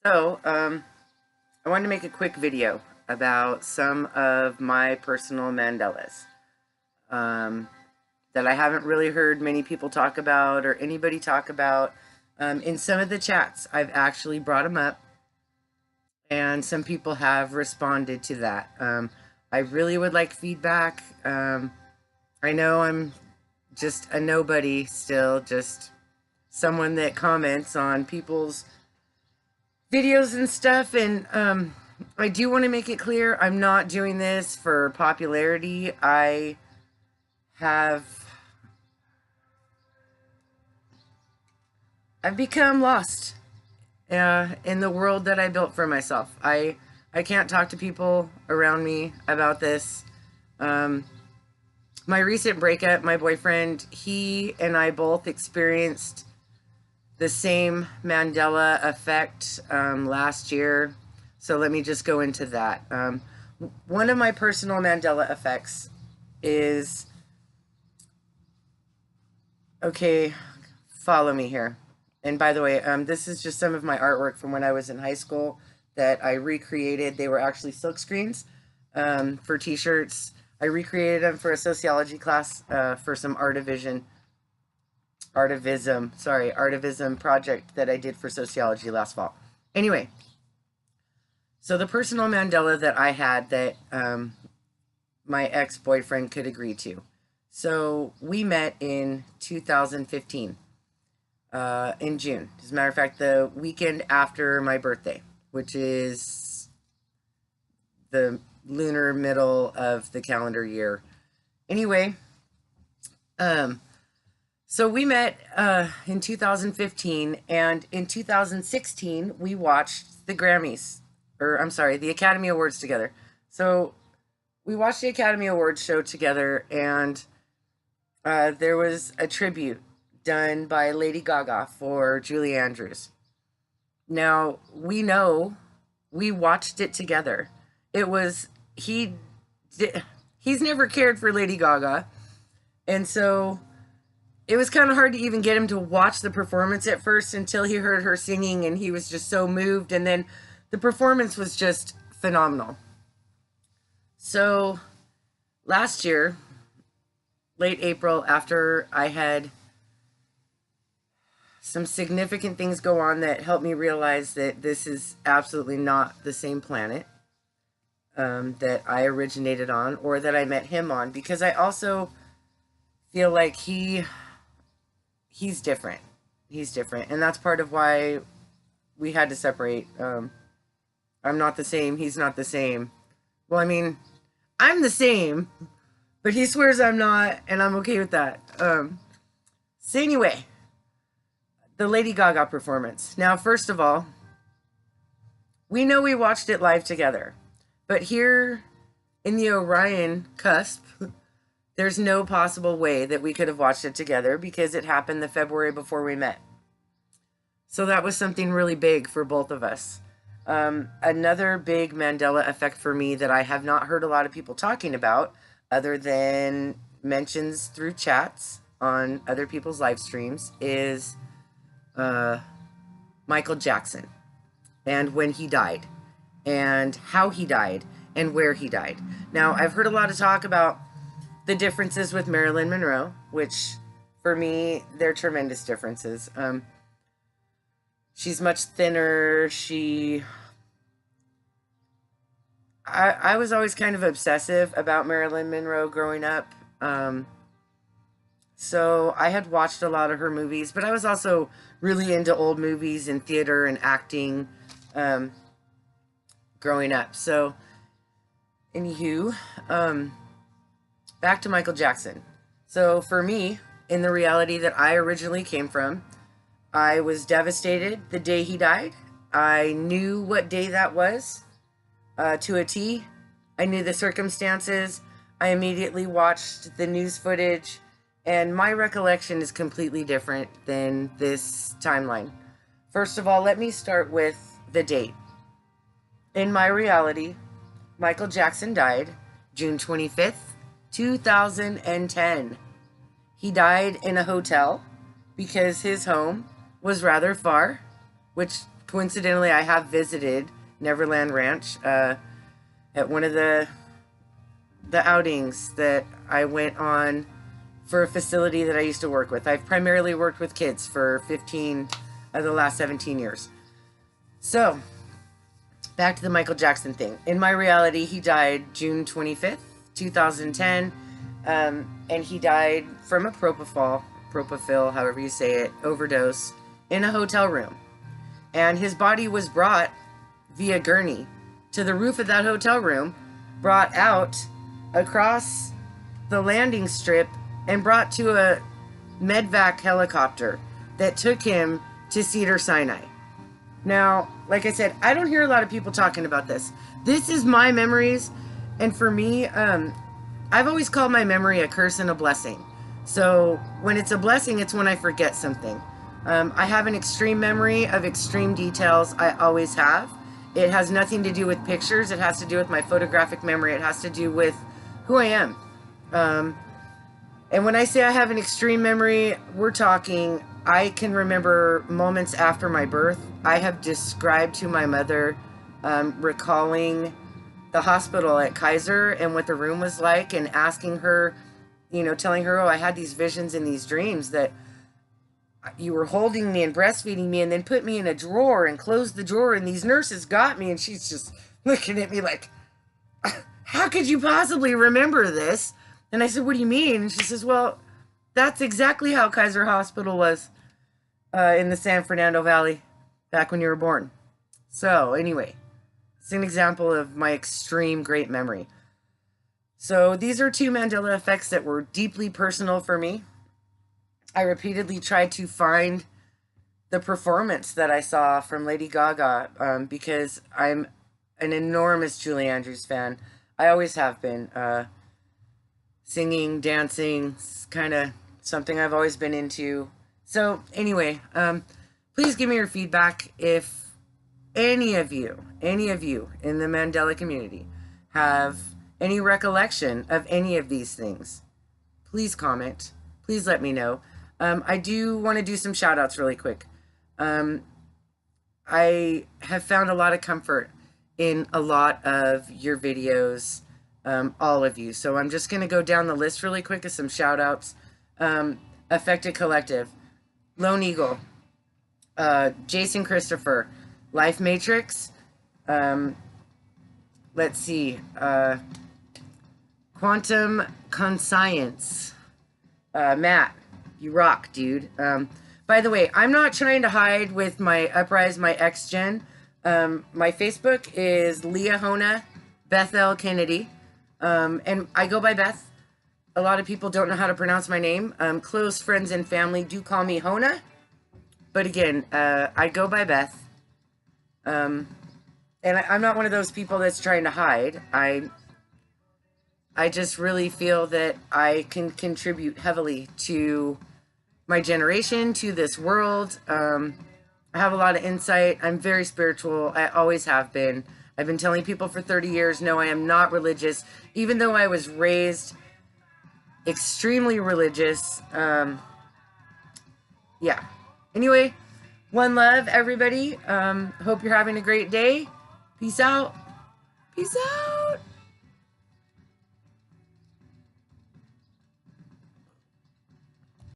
I wanted to make a quick video about some of my personal Mandelas um, that I haven't really heard many people talk about or anybody talk about. In some of the chats, I've actually brought them up, and some people have responded to that. I really would like feedback. I know I'm just a nobody still, just someone that comments on people's videos and stuff. And I do want to make it clear I'm not doing this for popularity. Have I've become lost in the world that I built for myself. I can't talk to people around me about this. Um, my recent breakup, my boyfriend, he and I both experienced the same Mandela effect last year. So let me just go into that. One of my personal Mandela effects is, okay, follow me here. And by the way, this is just some of my artwork from when I was in high school that I recreated. They were actually silk screens for t-shirts. I recreated them for a sociology class for some artivism project that I did for sociology last fall. Anyway, so the personal Mandela that I had that my ex-boyfriend could agree to. So we met in 2015 in June. As a matter of fact, the weekend after my birthday, which is the lunar middle of the calendar year. Anyway, so we met in 2015, and in 2016 we watched the Grammys, or I'm sorry, the Academy Awards together. So we watched the Academy Awards show together, and there was a tribute done by Lady Gaga for Julie Andrews. Now, we watched it together. It was, he's never cared for Lady Gaga, and so it was kind of hard to even get him to watch the performance at first until he heard her singing, and he was just so moved, and then the performance was just phenomenal. So last year, late April, after I had some significant things go on that helped me realize that this is absolutely not the same planet that I originated on or that I met him on, because I also feel like he's different. He's different, and that's part of why we had to separate. I'm not the same. He's not the same. Well, I mean, I'm the same, but he swears I'm not, and I'm okay with that. So anyway, the Lady Gaga performance. Now, first of all, we know we watched it live together, but here in the Orion cusp, there's no possible way that we could have watched it together because it happened the February before we met. So that was something really big for both of us. Another big Mandela effect for me that I have not heard a lot of people talking about, other than mentions through chats on other people's live streams, is Michael Jackson and when he died and how he died and where he died. Now, I've heard a lot of talk about the differences with Marilyn Monroe, which for me, they're tremendous differences. She's much thinner. I was always kind of obsessive about Marilyn Monroe growing up. So I had watched a lot of her movies, but I was also really into old movies and theater and acting growing up. So, anywho, back to Michael Jackson. So for me, in the reality that I originally came from, I was devastated the day he died. I knew what day that was to a T. I knew the circumstances. I immediately watched the news footage, and my recollection is completely different than this timeline. First of all, let me start with the date. In my reality, Michael Jackson died June 25th, 2010. He died in a hotel because his home was rather far, which coincidentally, I have visited Neverland Ranch at one of the outings that I went on for a facility that I used to work with. I've primarily worked with kids for 15 of the last 17 years. So, back to the Michael Jackson thing. In my reality, he died June 25th, 2010, and he died from a propofol, however you say it, overdose, in a hotel room. And his body was brought via gurney to the roof of that hotel room, brought out across the landing strip, and brought to a medvac helicopter that took him to Cedars-Sinai. Now, like I said, I don't hear a lot of people talking about this. This is my memories, and for me, I've always called my memory a curse and a blessing. So when it's a blessing, it's when I forget something. I have an extreme memory of extreme details. I always have. It has nothing to do with pictures. It has to do with my photographic memory. It has to do with who I am. And when I say I have an extreme memory, we're talking, I can remember moments after my birth. I have described to my mother, recalling the hospital at Kaiser and what the room was like, and asking her, you know, telling her, oh, I had these visions and these dreams that you were holding me and breastfeeding me and then put me in a drawer and closed the drawer and these nurses got me. And she's just looking at me like, how could you possibly remember this? And I said, what do you mean? And she says, well, that's exactly how Kaiser Hospital was in the San Fernando Valley back when you were born. So anyway, it's an example of my extreme great memory. So these are two Mandela effects that were deeply personal for me. I repeatedly tried to find the performance that I saw from Lady Gaga because I'm an enormous Julie Andrews fan. I always have been. Singing, dancing, kind of something I've always been into. So anyway, please give me your feedback. If any of you in the Mandela community have any recollection of any of these things, please comment. Please let me know. I do want to do some shout outs really quick. I have found a lot of comfort in a lot of your videos, all of you. So I'm just going to go down the list really quick of some shout outs. Affected Collective, Lone Eagle, Jason Christopher, Life Matrix, let's see, Quantum Conscience, Matt, you rock, dude. By the way, I'm not trying to hide with my Uprise, my ex-gen. My Facebook is Leah Hona, Bethel Kennedy. And I go by Beth. A lot of people don't know how to pronounce my name. Close friends and family do call me Hona. But again, I go by Beth. And I'm not one of those people that's trying to hide. I just really feel that I can contribute heavily to my generation, to this world. I have a lot of insight. I'm very spiritual. I always have been. I've been telling people for 30 years, no, I am not religious. Even though I was raised extremely religious. Yeah. Anyway, one love, everybody. Hope you're having a great day. Peace out. Peace out.